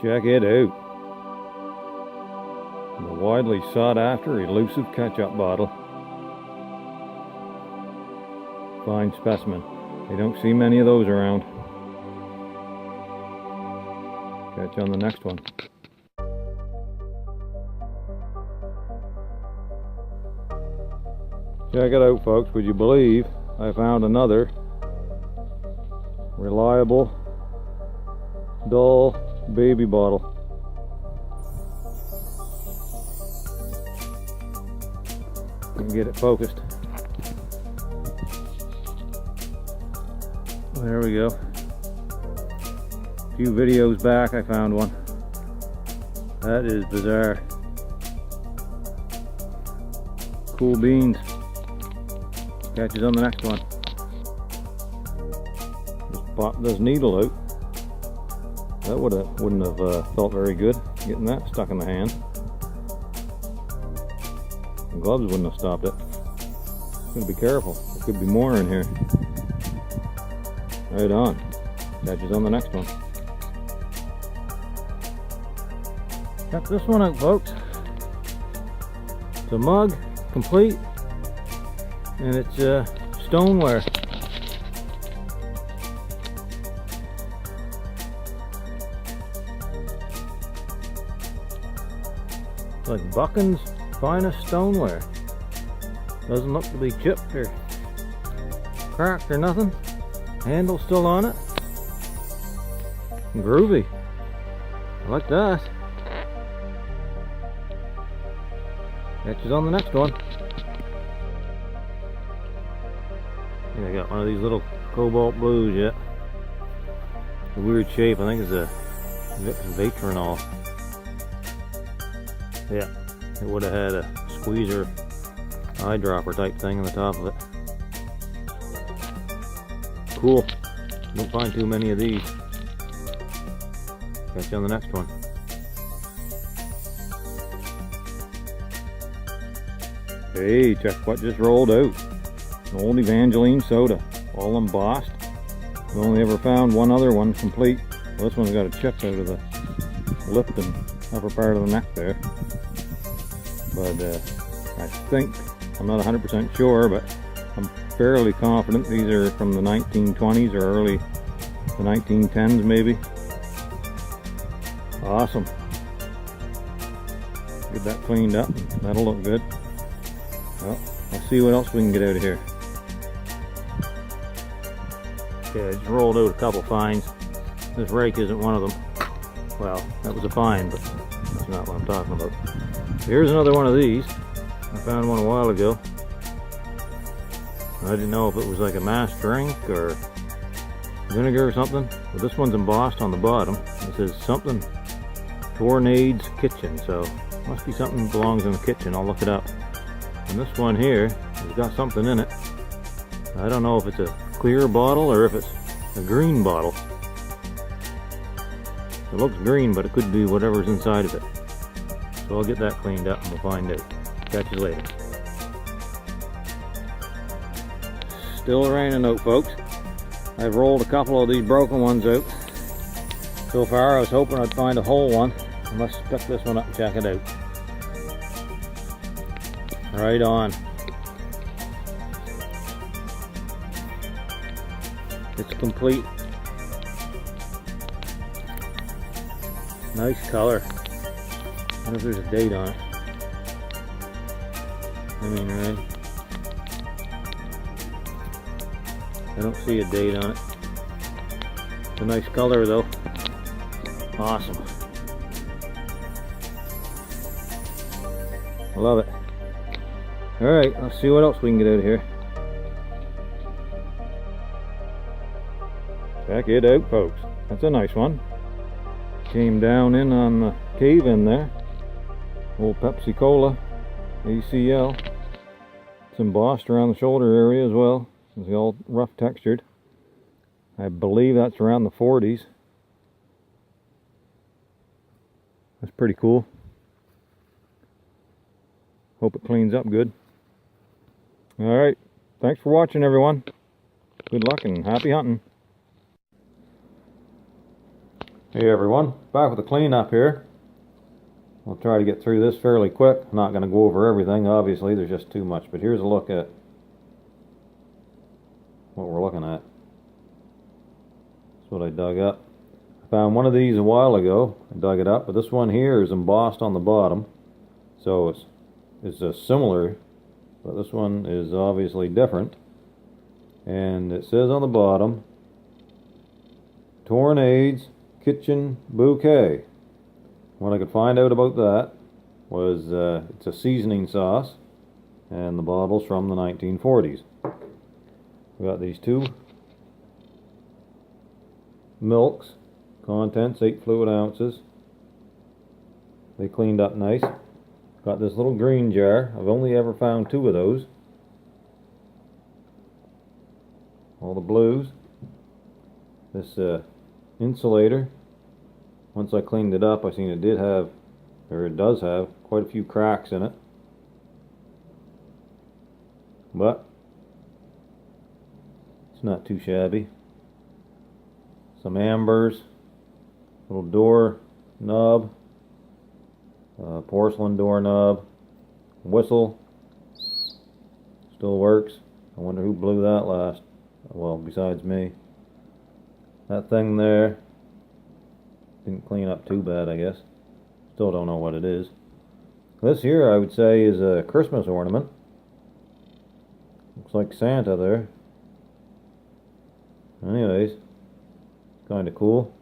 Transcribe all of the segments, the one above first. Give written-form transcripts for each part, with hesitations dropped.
Check it out. The widely sought after elusive ketchup bottle. Fine specimen. You don't see many of those around. Catch you on the next one. Check it out, folks. Would you believe I found another reliable, dull baby bottle. Can get it focused. There we go. A few videos back I found one. That is bizarre. Cool beans. Catches on the next one. Just pop this needle out. That wouldn't have felt very good, getting that stuck in the hand. The gloves wouldn't have stopped it. Gotta be careful. There could be more in here. Right on. Catches on the next one. Check this one out, folks. It's a mug, complete, and it's stoneware. Like Buchan's finest stoneware. Doesn't look to be chipped or cracked or nothing. Handle's still on it. Groovy. I like that. Catches on the next one. I got one of these little cobalt blues yet. It's a weird shape. I think it's a Vitrinol. Yeah, it would have had a squeezer eyedropper type thing on the top of it. Cool. Don't find too many of these. Catch you on the next one. Hey, check what just rolled out. An old Evangeline Soda, all embossed. We only ever found one other one complete. Well, this one's got a chip out of the lip and upper part of the neck there. But I think, I'm not 100% sure, but I'm fairly confident these are from the 1920s or early the 1910s maybe. Awesome. Get that cleaned up. That'll look good. Well, let's see what else we can get out of here. Okay, I just rolled out a couple finds. This rake isn't one of them. Well, that was a find, but that's not what I'm talking about. Here's another one of these. I found one a while ago. I didn't know if it was like a mass drink or vinegar or something, but this one's embossed on the bottom. It says something Tournade's kitchen, so must be something that belongs in the kitchen. I'll look it up. And this one here has got something in it. I don't know if it's a clear bottle or if it's a green bottle. It looks green, but it could be whatever's inside of it. So I'll get that cleaned up and we'll find out. Catch you later. Still raining out, folks. I've rolled a couple of these broken ones out. So far I was hoping I'd find a whole one. Let's pick this one up and check it out. Right on. It's complete. Nice color. I wonder if there's a date on it. I mean, right? I don't see a date on it. It's a nice color though. Awesome. I love it. Alright, let's see what else we can get out of here. Check it out, folks. That's a nice one. Came down in on the cave in there. Old Pepsi Cola ACL. It's embossed around the shoulder area as well. It's all rough textured. I believe that's around the 40s. That's pretty cool. Hope it cleans up good. Alright, thanks for watching, everyone. Good luck and happy hunting. Hey everyone, back with the cleanup here. We'll try to get through this fairly quick. I'm not going to go over everything, obviously, there's just too much. But here's a look at what we're looking at. That's what I dug up. I found one of these a while ago. I dug it up, but this one here is embossed on the bottom. So it's similar, but this one is obviously different. And it says on the bottom, Tournade's Kitchen Bouquet. What I could find out about that was it's a seasoning sauce, and the bottle's from the 1940s. We got these two milks, contents 8 fluid ounces. They cleaned up nice. Got this little green jar. I've only ever found 2 of those. All the blues. This insulator. Once I cleaned it up, I seen it does have quite a few cracks in it. But it's not too shabby. Some ambers, little door knob, porcelain door knob, whistle, still works. I wonder who blew that last. Well, besides me. That thing there didn't clean up too bad, I guess. Still don't know what it is. This here, I would say, is a Christmas ornament. Looks like Santa there. Anyways, kind of cool.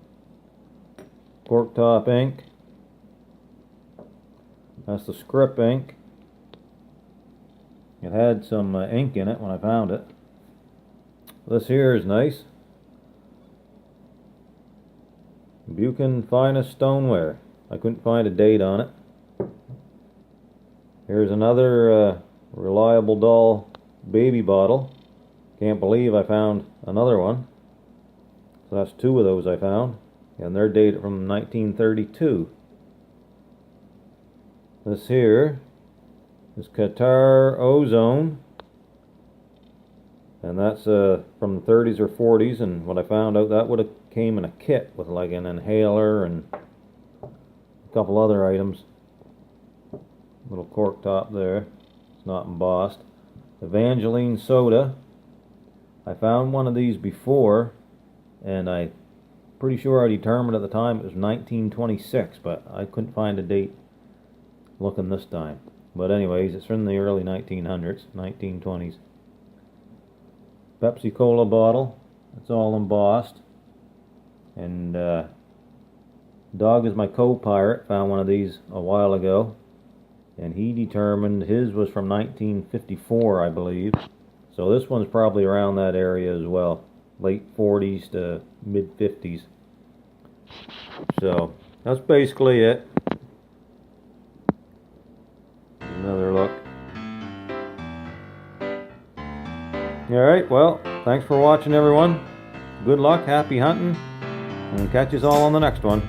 Cork top ink. That's the script ink. It had some ink in it when I found it. This here is nice. Bouquet Finest Stoneware. I couldn't find a date on it. Here's another Reliable Doll baby bottle. Can't believe I found another one. So that's 2 of those I found. And they're dated from 1932. This here is Qatar Ozone. And that's from the 30s or 40s. And what I found out, that would have came in a kit with like an inhaler and a couple other items. Little cork top there. It's not embossed. Evangeline Soda. I found one of these before, and I'm pretty sure I determined at the time it was 1926, but I couldn't find a date looking this time. But anyways, it's from the early 1900s, 1920s. Pepsi Cola bottle. It's all embossed. And Dog is my co-pirate. Found one of these a while ago, and he determined his was from 1954, I believe. So this one's probably around that area as well, late 40s to mid 50s. So that's basically it. Another look. Alright, well, thanks for watching everyone. Good luck, happy hunting, and catch us all on the next one.